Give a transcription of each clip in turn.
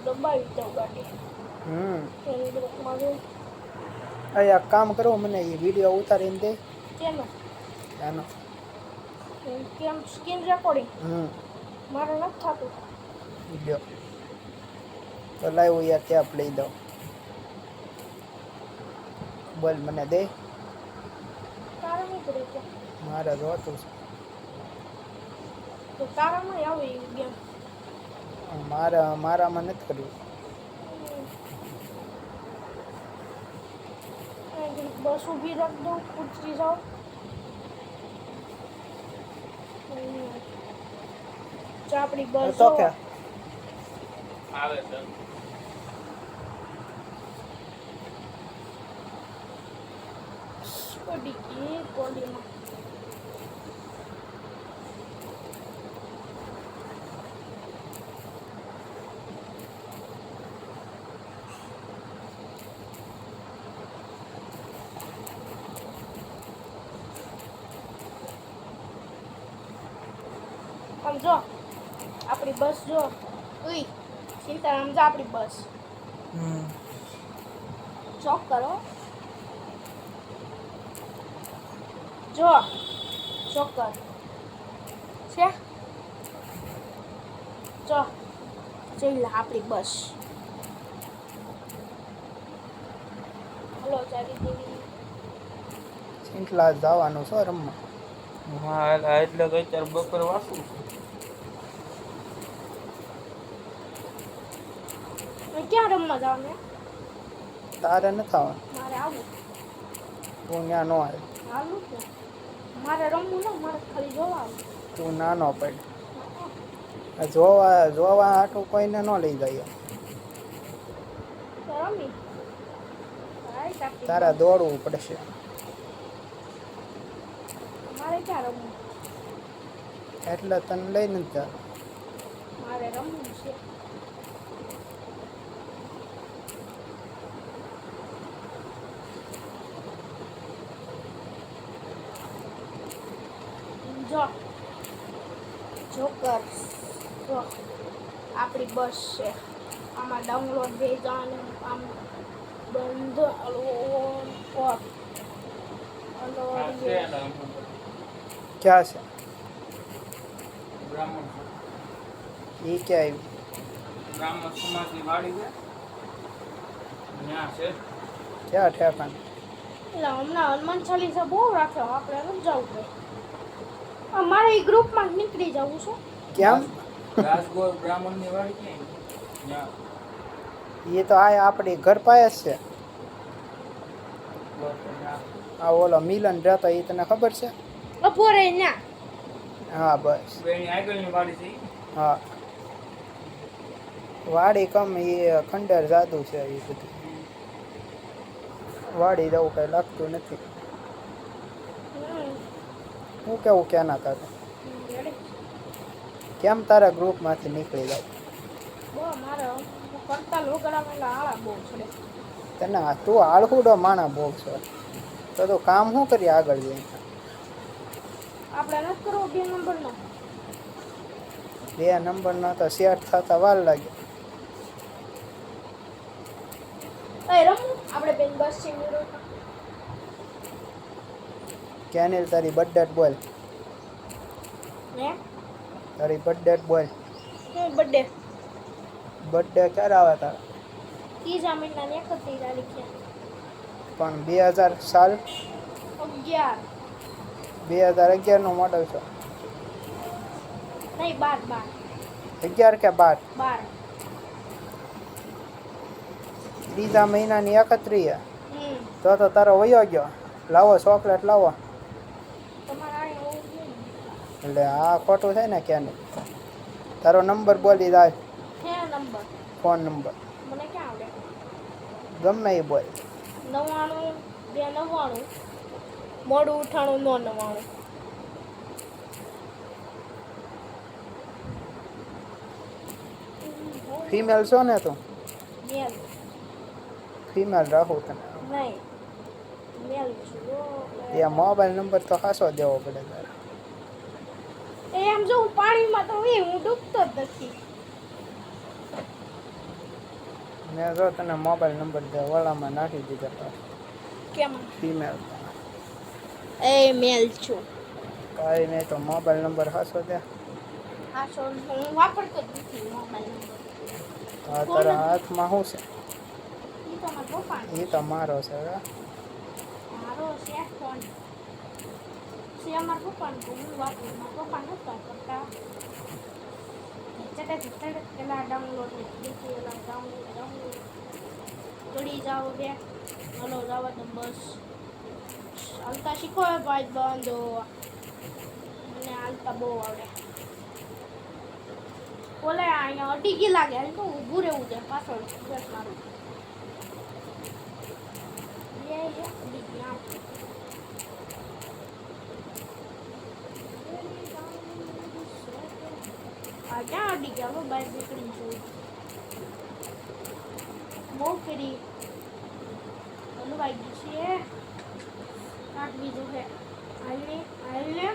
દબાવી દઉં ગાડી એની ગ્રુપમાં જો એક કામ કરો મને એ વિડીયો ઉતારીને દે કેનો એનો કેમ સ્ક્રીન રેકોર્ડિંગ મારે નથી થતું વિડીયો તો લાવ્યો યાર ટેપ લઈ દો બોલ મને દે તારા નહીં કરે કે મારે જોતું છે તો તારામાં આવે એવી ગેમ મારામાં નથી કરવું બસ ઊભી રાખ દઉં ઉતરી જાઓ આપણી બસ તો કે આવે છે પડી ગઈ કોલીમાં આમ જો આપણી બસ જો ઉઈ સીતારામ જા આપણી બસ ચોક કરો જો ચોક કર છે જો જોઈ લે આપણી બસ હલો ચાલી દેવી સિંકલા જવાનું છો રમવા હા એટલે તો અત્યારે બપોર વાસું ક્યાં રમવા જાવ ને તારે નથી આવવાનું મારે આવું તું ત્યાં ન આવે હાલું કે મારે રમવું ન મારે ખાલી જોવા આવું તું નાનો પડ જોવા હાટું કોઈને ન લઈ જાય તો રમી રાઈટ આપી તારા દોડવું પડશે મારે ક્યાં રમવું એટલે તને લઈને જ જા મારે રમવું છે જો જોકર જો આપણી બસ છે આમાં ડાઉનલોડ થઈ જવાનું આમ બંધ ઓન ઓફ ક્યાં છે બ્રાહ્મણ એ ક્યાં બ્રાહ્મણ સમાજની વાડી છે ત્યાં છે ક્યાં ઠેકાણ એટલે હમણાં હનુમાન ચાલીસા બહુ રાખ્યો આપણે નથી જવું પડે મારે એ ગ્રુપમાં નીકળી જવું છે કેમ રાજગોર બ્રાહ્મણની વાડી ક્યાંય ત્યાં એ તો આ આપણી ઘર પાસે જ છે બસ ત્યાં આ ઓલો મિલન રહેતો એ તને ખબર છે ઉભો રહે ના હા બસ બેની આગળની વાડી છે ઈ? હા વાડી કમ એ ખંડેર જાદુ છે એ બધું વાડી જવું કઈ લાગતું નથી હું કેવું કેના તારે કેમ તારા ગ્રુપમાંથી નીકળી જાવ બહુ મારે કરતા લોગડામાં આળા બહુ છોડે તને તું આળહુડો માણા બહુ છો તો તું કામ શું કરી આગળ જઈને આપણે નથી કરવો 2 નંબરનો 2 નંબરનો તો સેટ થતા વાર લાગે એ રમવું આપણે બેન બસ છે મેરો કેનિલ તારી બર્થડે બોલ હે તારી બર્થડે બોલ હું બર્થડે બર્થડે ક્યારે આવે તારા 30 મહિનાની 31 તારીખે પણ 2000 સાલ 11 2011 નું મોડલ છે નહીં 12 11 કે 12 12 ત્રીજા મહિનાની 31 તો તારો વયો ગયો લાવો ચોકલેટ લાવો તમારા આ એવું નહીં એટલે આ ખોટું થાય ને ક્યાં નહીં તારો નંબર બોલી દે હે નંબર ફોન નંબર મને ક્યાં આવડે ગમે એ બોલ 99 299 મોડું ઉઠાણું 999 ફિમેલ છો ને તું મેલ ફિમેલ રાખું તને નહીં મેલ છું ત્યાં મોબાઈલ નંબર તો ખાસો દેવો પડે તારે એમ જો હું પાણીમાં તો હું ડૂબતો જ નથી મેં જો તને મોબાઈલ નંબર દે ઓલામાં નાખી દીધા કેમ ફિમેલ એ મેલ છું કાંઈ નહીં તો મોબાઈલ નંબર હાસો દે હા સો હું વાપરતો જ નથી મોબાઈલ આ તારા હાથમાં શું ઈ તો મારા પપ્પાનો છે એ તો મારો છે હવે મારો છે ફોન છે મારા પપ્પાનો તો હું વાપરું મારા પપ્પા નથી વાપરતા ચટે પેલા ડાઉનલોડ ડાઉનલોડ ચડી જાઓ બે હલો જવા દો બસ હાલતા શીખો ભાઈ બંધો મને હાલતા બહુ આવડે બોલે અહીંયા અડી ગઈ લાગે હાલ તો ઊભું રહેવું છે પાછળ બસ મારું અડી ગયા આ ક્યાં અડી ગયા હવે બહાર નીકળી જવું બહુ કરી હલવાઈ ગઈ છે કાંક બીજું છે હાલને હાલને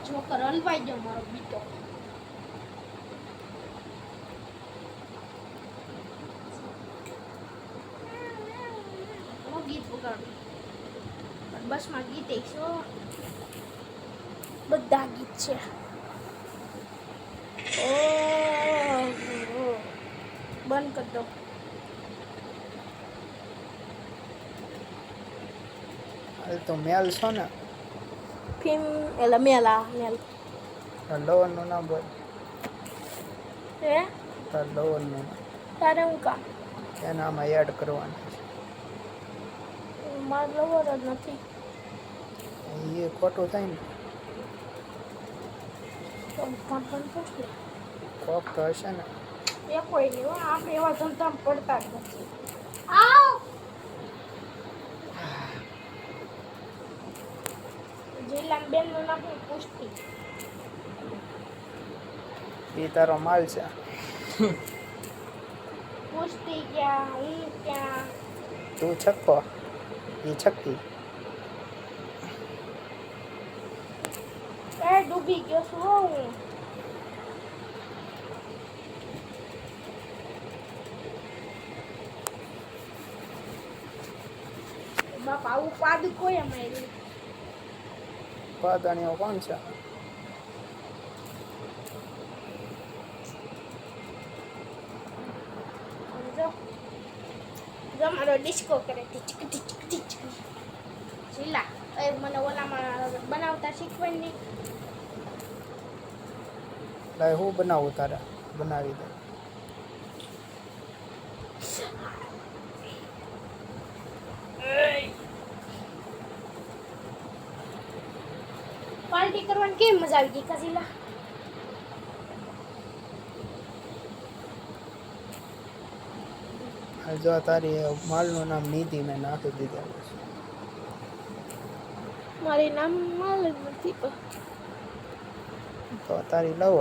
છોકર હલવાઈ ગયો મારો બીટો ગીત વગાડું બસમાં ગીત એકસો બધા ગીત છે ઓ બંધ કરી દો હાલ તો મેલ છો ને ફિલ્મ એટલે મેલા મેલ લોવરનું નામ બોલ હે તાર લોવરનું તારે હું કામ એને આમાં એડ કરવાનું મારો લવર જ નથી એ ખોટું થાય ને તો પણ પૂછે કોક તો હશે ને એ કોઈ નહીં હો આપણે એવા ધંધા પડતા જ નથી આવ જિલ્લા બેનનું નામ હું પૂછતી એ તારો માલ છે પૂછતી ક્યાં હું ક્યાં તું છક્કો એ છક્કી એ ડૂબી ગયો છું હો હું બાપા આવું પાદ કોઈ અમારી પાદાણીઓ કોણ છે જો મારો ડિસ્કો કરે ટીચક ટીચક ટીચક શીલા એ મને ઓલામાં બનાવતા શીખવાય નહીં લાય હું બનાવું તારે બનાવી દે પાર્ટી કરવાની કેવી મજા આવી ગઈ કસીલા જો તારી માલનું નામ નિધિ મેં નાખી દીધેલું છે મારી નામ માલુમ નથી તો તારી લવ